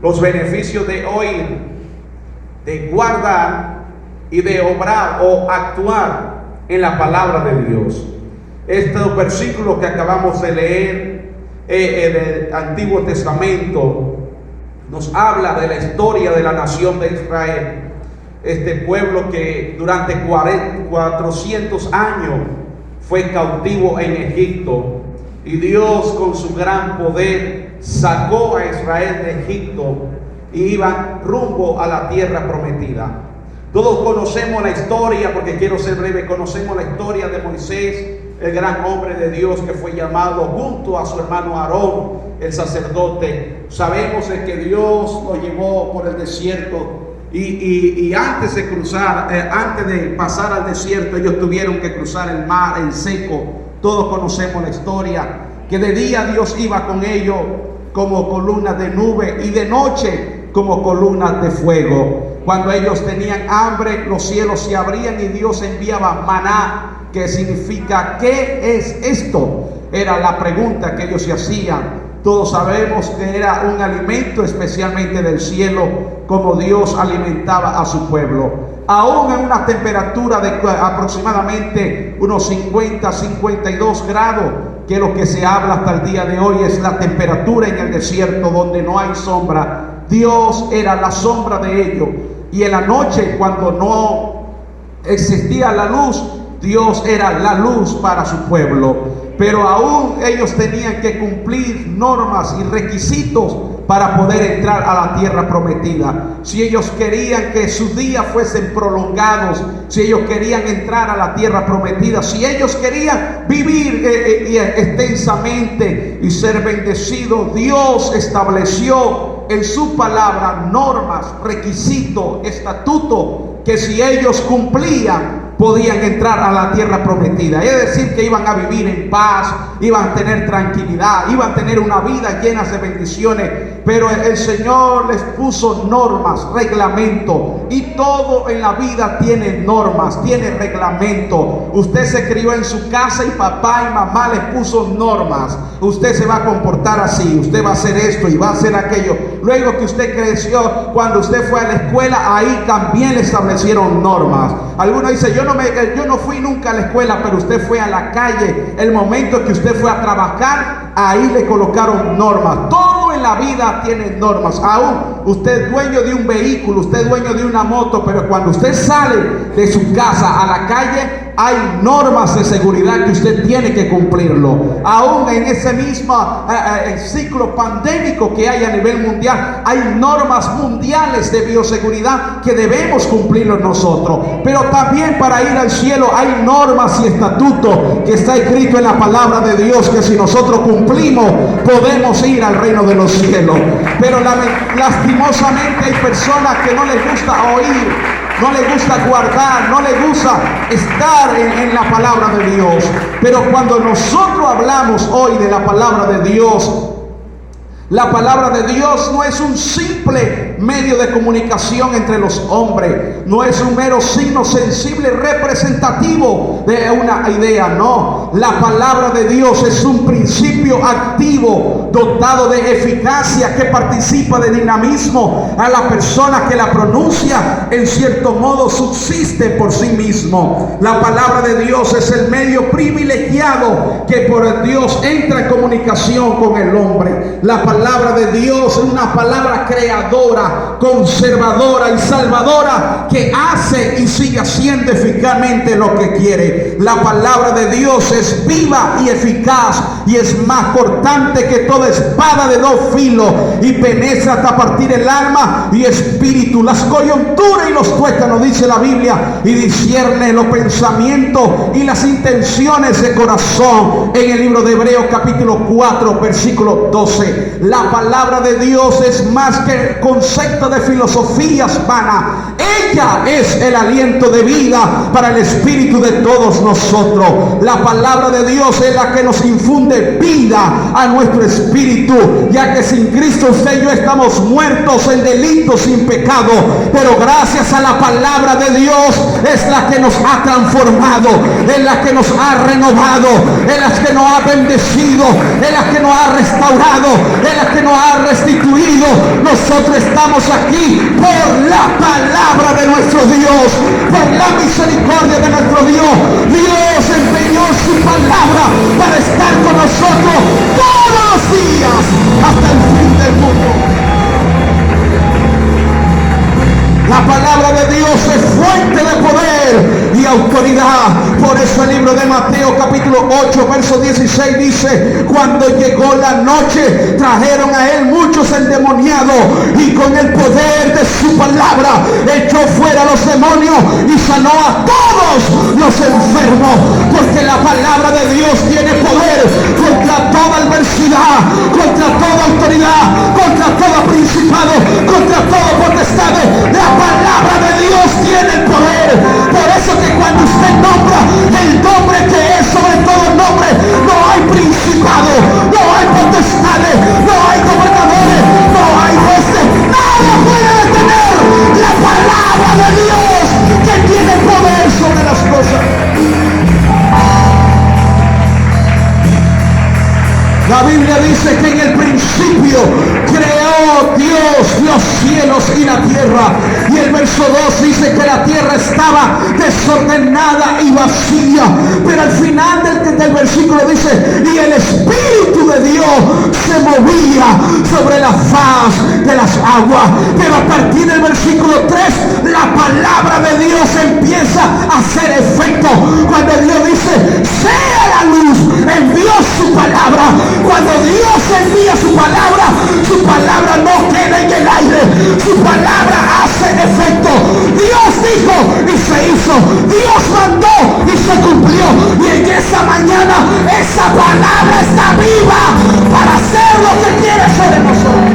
los beneficios de oír, de guardar y de obrar o actuar en la palabra de Dios. Estos versículos que acabamos de leer en el Antiguo Testamento nos habla de la historia de la nación de Israel. Este pueblo que durante 400 años fue cautivo en Egipto, y Dios con su gran poder sacó a Israel de Egipto y iban rumbo a la tierra prometida. Todos conocemos la historia, porque quiero ser breve, conocemos la historia de Moisés, el gran hombre de Dios que fue llamado junto a su hermano Aarón, el sacerdote. Sabemos que Dios lo llevó por el desierto y antes de cruzar, antes de pasar al desierto, ellos tuvieron que cruzar el mar en seco. Todos conocemos la historia, que de día Dios iba con ellos como columnas de nube y de noche como columnas de fuego. Cuando ellos tenían hambre, los cielos se abrían y Dios enviaba maná, que significa ¿qué es esto? Era la pregunta que ellos se hacían. Todos sabemos que era un alimento especialmente del cielo, como Dios alimentaba a su pueblo. Aún en una temperatura de aproximadamente unos 50-52 grados, que es lo que se habla hasta el día de hoy, es la temperatura en el desierto donde no hay sombra. Dios era la sombra de ellos. Y en la noche, cuando no existía la luz, Dios era la luz para su pueblo. Pero aún ellos tenían que cumplir normas y requisitos para poder entrar a la tierra prometida. Si ellos querían que sus días fuesen prolongados, si ellos querían entrar a la tierra prometida, si ellos querían vivir extensamente y ser bendecidos, Dios estableció en su palabra normas, requisitos, estatutos, que si ellos cumplían, podían entrar a la tierra prometida. Es decir, que iban a vivir en paz, iban a tener tranquilidad, iban a tener una vida llena de bendiciones. Pero el Señor les puso normas, reglamentos, y todo en la vida tiene normas, tiene reglamento. Usted se crió en su casa y papá y mamá les puso normas. Usted se va a comportar así, usted va a hacer esto y va a hacer aquello. Luego que usted creció, cuando usted fue a la escuela, ahí también le establecieron normas. Algunos dicen, yo no fui nunca a la escuela, pero usted fue a la calle. El momento que usted fue a trabajar, ahí le colocaron normas. Todo en la vida tiene normas. Aún usted es dueño de un vehículo, usted es dueño de una moto, pero cuando usted sale de su casa a la calle, hay normas de seguridad que usted tiene que cumplirlo. Aún en ese mismo ciclo pandémico que hay a nivel mundial, hay normas mundiales de bioseguridad que debemos cumplirlo nosotros. Pero también para ir al cielo hay normas y estatutos que está escrito en la palabra de Dios, que si nosotros cumplimos podemos ir al reino de los cielos. Pero lastimosamente hay personas que no les gusta oír, no le gusta guardar, no le gusta estar en la palabra de Dios. Pero cuando nosotros hablamos hoy de la palabra de Dios, la palabra de Dios no es un simple medio de comunicación entre los hombres, no es un mero signo sensible representativo de una idea, no. La palabra de Dios es un principio activo, dotado de eficacia, que participa de dinamismo. A la persona que la pronuncia, en cierto modo, subsiste por sí mismo. La palabra de Dios es el medio privilegiado que por Dios entra en comunicación con el hombre. La palabra de Dios es una palabra creadora, conservadora y salvadora, que hace y sigue haciendo eficazmente lo que quiere. La palabra de Dios es viva y eficaz, y es más cortante que toda espada de dos filos, y penetra hasta partir el alma y espíritu, las coyunturas y los tuétanos, dice la Biblia, y discierne los pensamientos y las intenciones de corazón. En el libro de Hebreos capítulo 4 versículo 12. La palabra de Dios es más que el concepto de filosofías vanas. Ella es el aliento de vida para el espíritu de todos nosotros. La palabra de Dios es la que nos infunde vida a nuestro espíritu, ya que sin Cristo usted y yo estamos muertos en delitos, sin pecado. Pero gracias a la palabra de Dios es la que nos ha transformado, es la que nos ha renovado, es la que nos ha bendecido, es la que nos ha restaurado, es la que nos ha restituido, Nosotros estamos aquí por la palabra de nuestro Dios, por la misericordia de nuestro Dios. Dios empeñó su palabra para estar con nosotros todos los días hasta el fin del mundo. La palabra de Dios es fuente de poder y autoridad. Por eso el libro de Mateo capítulo 8 verso 16 dice: cuando llegó la noche, trajeron a él muchos endemoniados, y con el poder de su palabra echó fuera los demonios y sanó a todos los enfermos. Porque la palabra de Dios tiene poder contra toda adversidad, contra toda autoridad, contra todo principado, contra todo potestad. La palabra de Dios tiene el poder. Por eso que cuando usted nombra el nombre que es sobre todo nombre, no hay principado, no hay potestades, no hay gobernadores, no hay jueces, nada puede detener la palabra de Dios, que tiene poder sobre las cosas. La Biblia dice que en el principio creó Dios los cielos y la tierra. Y el verso 2 dice que la tierra estaba desordenada y vacía. Pero al final del versículo dice: y el Espíritu de Dios se movía sobre la faz de las aguas. Pero a partir del versículo 3, la palabra de Dios empieza a hacer efecto. Cuando Dios dice: sea la luz, envió su palabra. Cuando Dios envía su palabra no queda en el aire, su palabra hace efecto. Dios dijo y se hizo, Dios mandó y se cumplió. Y en esa mañana esa palabra está viva para hacer lo que quiere hacer en nosotros.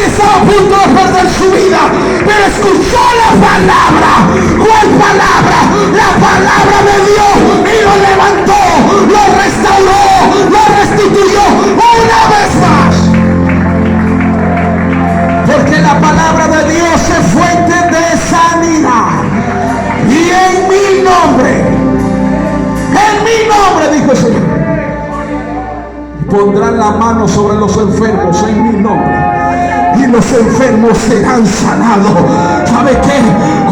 Estaba a punto de perder su vida, pero escuchó la palabra. ¿Cuál palabra? La palabra de Dios, y lo levantó, lo restauró, lo restituyó una vez más. Porque la palabra de Dios es fuente de sanidad. Y en mi nombre, dijo el Señor, pondrán la mano sobre los enfermos en mi nombre, y los enfermos serán sanados. ¿Sabe qué?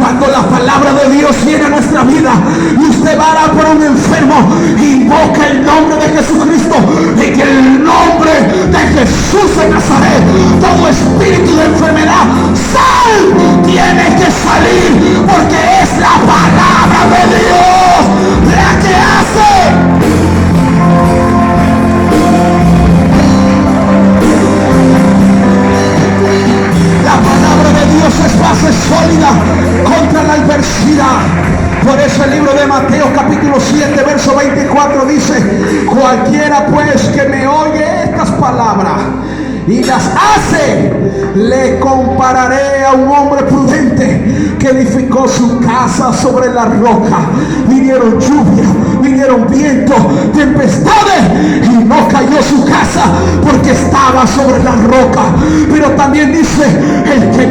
Cuando la palabra de Dios viene a nuestra vida y usted va a orar por un enfermo, invoca el nombre de Jesucristo, y que el nombre de Jesús de Nazaret, todo espíritu de enfermedad, sal, tiene que salir, porque es la palabra de Dios la que hace. La palabra de Dios es base sólida contra la adversidad. Por eso el libro de Mateo capítulo 7 verso 24 dice: cualquiera pues que me oye estas palabras y las hace, le compararé a un hombre prudente que edificó su casa sobre la roca. Vinieron lluvias, vinieron vientos, tempestades, y no cayó su casa porque estaba sobre la roca. Pero también dice: el que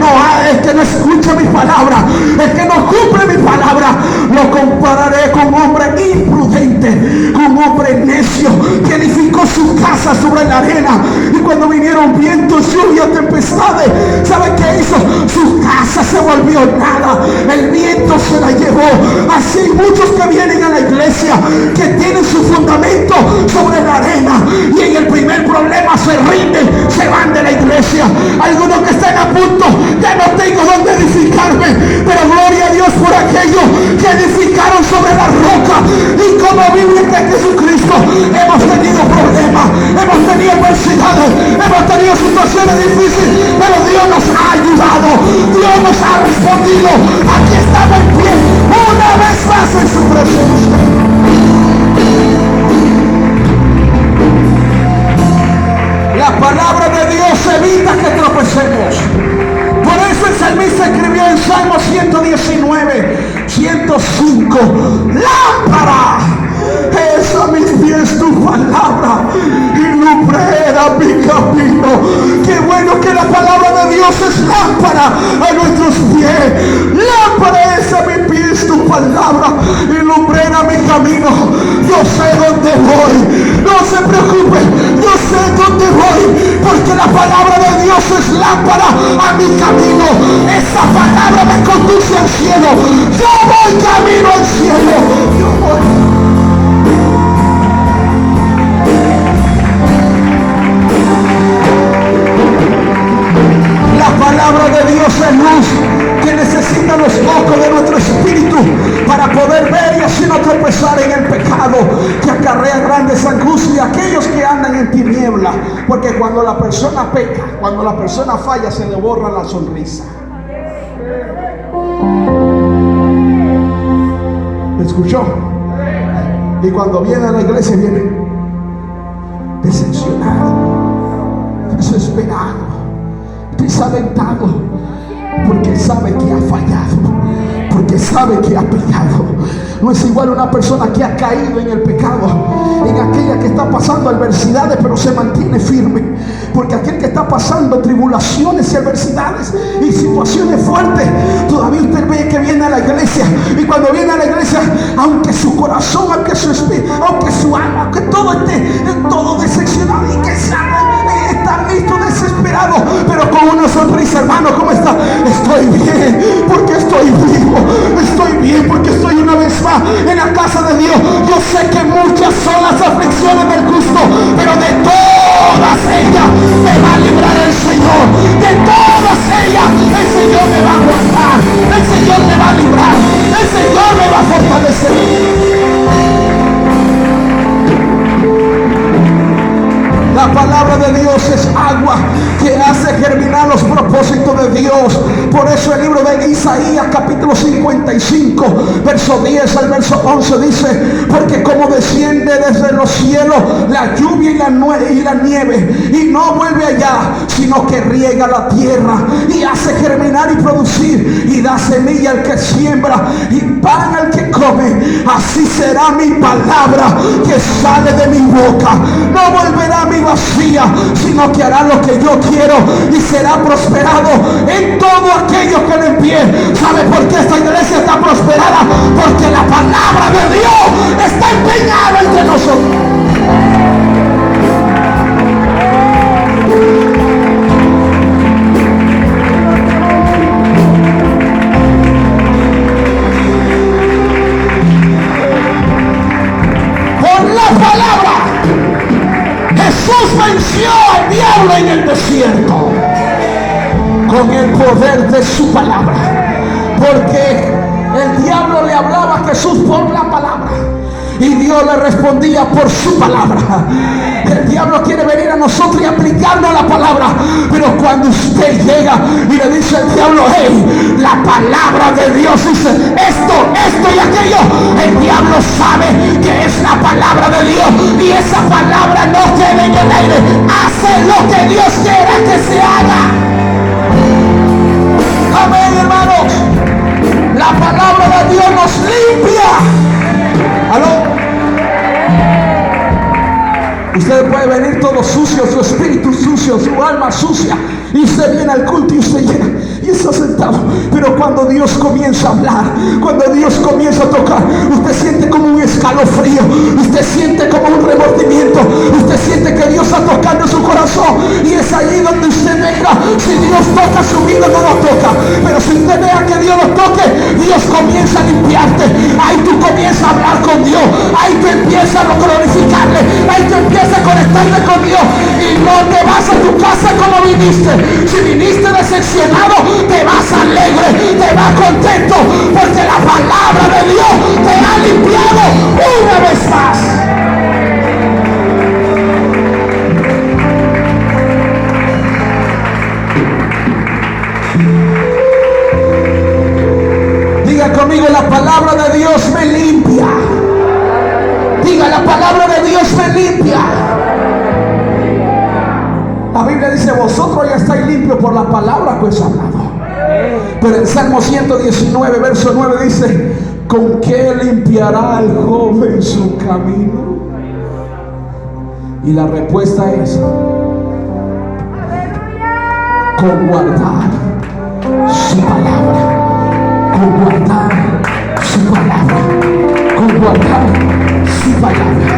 no escucha mi palabra, el que no cumple mi palabra, lo compararé con un hombre imprudente, con un hombre necio que edificó su casa sobre la arena. Y cuando vinieron vientos, lluvias, tempestades, ¿sabe qué hizo? Su casa se volvió nada, el viento se la llevó. Así hay muchos que vienen a la iglesia que tienen su fundamento sobre la arena, y en el primer problema se rinden, se van de la iglesia. Algunos que están a punto, ya no tengo donde edificarme, pero gloria a Dios por aquellos que edificaron sobre la roca. Y como Biblia de Jesucristo hemos tenido problemas, hemos tenido adversidades, hemos tenido situaciones difíciles, pero Dios nos ha ayudado, Dios nos ha respondido. Aquí estamos en pie una vez más en su presencia. La palabra de Dios evita que tropecemos. Por eso el salmista escribió en Salmo 119, 105: lámpara es a mis pies tu palabra y lumbrera mi camino. Qué bueno que la palabra de Dios es lámpara a nuestros pies, lámpara es a mis pies es tu palabra y lumbrera mi camino. Yo sé dónde voy, no se preocupe, yo sé dónde voy, porque la palabra de Dios es lámpara a mi camino. Esa palabra me conduce al cielo. Yo voy camino al cielo. Yo voy. La palabra de Dios es luz que necesita los ojos de nuestro espíritu para poder ver y así no tropezar en el pecado que acarrea grandes angustias. Aquellos que andan en tiniebla, porque cuando la persona peca, cuando la persona falla, se le borra la sonrisa. ¿Me escuchó? Y cuando viene a la iglesia viene decepcionado, desesperado, desalentado, porque sabe que ha fallado, porque sabe que ha pecado. No es igual una persona que ha caído en el pecado, en aquella que está pasando adversidades pero se mantiene firme, porque aquel que está pasando tribulaciones y adversidades y situaciones fuertes, todavía usted ve que viene a la iglesia, y cuando viene a la iglesia, aunque su corazón, aunque su espíritu, aunque su alma, aunque todo esté todo decepcionado y que sabe estar listo, desesperado, pero con una sonrisa, hermano, ¿cómo está? Estoy bien porque estoy vivo, estoy bien porque estoy una vez más en la casa de Dios. Yo sé que muchas son las aflicciones del justo, pero de todas ellas me va a librar el Señor. De todas ellas el Señor me va a guardar, el Señor me va a librar, el Señor me va a fortalecer. La palabra de Dios es agua que hace germinar los propósitos de Dios. Por eso el libro de Isaías capítulo 55 verso 10 al verso 11 dice: porque como desciende desde los cielos la lluvia y la nieve, y no vuelve allá, sino que riega la tierra y hace germinar y producir, y da semilla al que siembra y pan al que come, así será mi palabra que sale de mi boca. No volverá a mi vacía, sino que hará lo que yo quiero y será prosperado en todo aquello que le envíe. ¿Sabe por qué esta iglesia está prosperada? Porque la palabra de Dios está empeñada entre nosotros. Con la palabra Jesús venció al diablo en el desierto con el poder de su palabra, porque el diablo le hablaba a Jesús por la palabra y Dios le respondía por su palabra. El diablo quiere venir a nosotros y aplicarnos la palabra, pero cuando usted llega y le dice al diablo: hey, la palabra de Dios dice esto y aquello, el diablo sabe que es la palabra de Dios y esa palabra no queda en el aire, hace lo que Dios quiera que se haga. Amén, hermanos. La palabra de Dios nos limpia. ¿Aló? Usted puede venir todo sucio, su espíritu sucio, su alma sucia, y usted viene al culto y usted llega y está sentado, pero cuando Dios comienza a hablar, cuando Dios comienza a tocar, usted siente como un escalofrío, usted siente como un remordimiento, usted siente que Dios está tocando su corazón, y es allí donde usted deja. Si Dios toca su vida, no lo toca, pero si usted vea que Dios lo toque, Dios comienza a limpiarte. Ahí tú comienzas a hablar con Dios, ahí tú empiezas a glorificarle, ahí tú empiezas a conectarte con Dios, y no te vas a tu casa como viniste. Si viniste decepcionado, te vas alegre, te vas contento, porque la palabra de Dios te ha limpiado una vez más. Diga conmigo: la palabra de Dios me limpia. Diga: la palabra de Dios me limpia. La Biblia dice: vosotros ya estáis limpios por la palabra que os he hablado. Pero en Salmo 119 verso 9 dice: ¿con qué limpiará el joven su camino? Y la respuesta es: con guardar su palabra, con guardar su palabra, con guardar su palabra.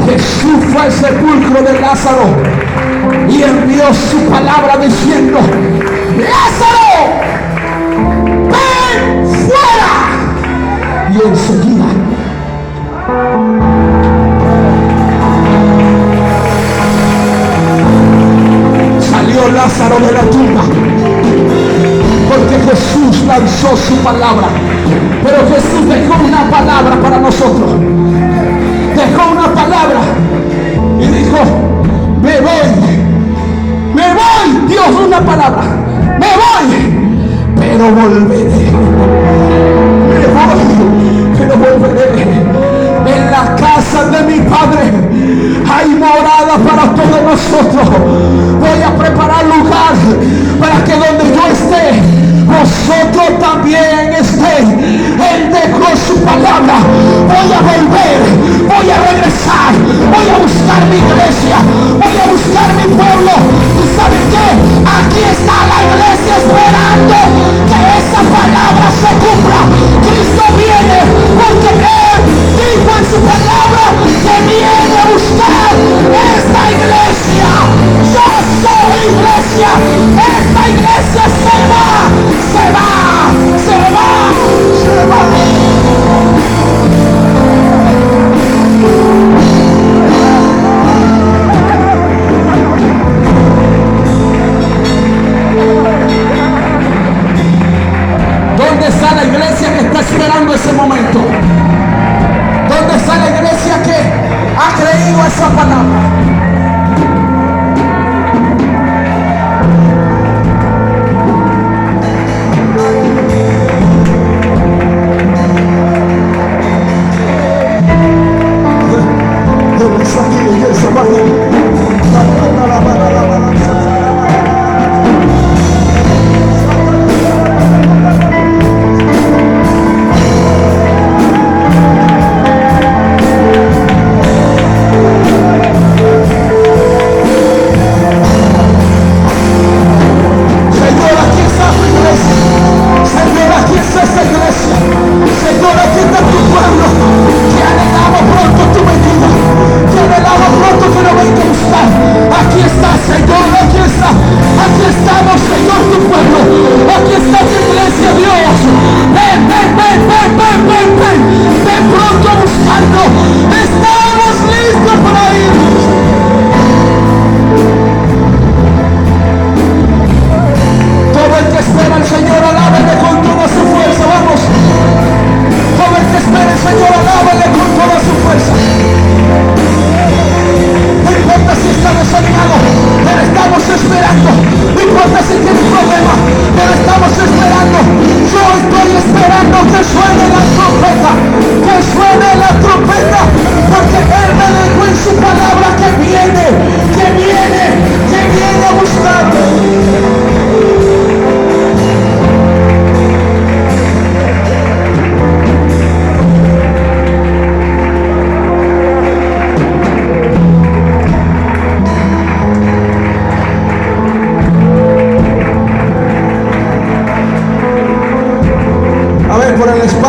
Jesús fue al sepulcro de Lázaro y envió su palabra diciendo: ¡Lázaro, ven fuera! Y enseguida salió Lázaro de la tumba, porque Jesús lanzó su palabra. Pero Jesús dejó una palabra para nosotros. Dejó una palabra y dijo: me voy, Dios, una palabra, me voy, pero volveré. Me voy, pero volveré. En la casa de mi Padre hay morada para todos nosotros. Voy a preparar lugar para que donde yo esté, vosotros también estéis. Él dejó su palabra. Voy a volver, voy a regresar, voy a buscar mi iglesia, voy a buscar mi pueblo. ¿Y saben qué? Aquí está la iglesia esperando que esa palabra se cumpla. Cristo viene porque Él dijo en su palabra que viene a buscar esta iglesia. Yo soy iglesia. Esta iglesia se va, se va, se va, se va. ¿Dónde está la iglesia que está esperando ese momento? ¿Dónde está la iglesia que ha creído esa palabra?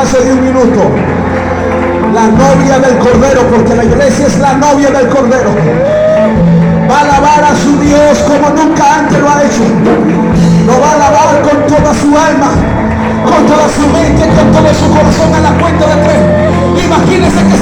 De un minuto, la novia del Cordero, porque la iglesia es la novia del Cordero, va a alabar a su Dios como nunca antes lo ha hecho. Lo va a alabar con toda su alma, con toda su mente, con todo su corazón, a la cuenta de 3. Imagínense que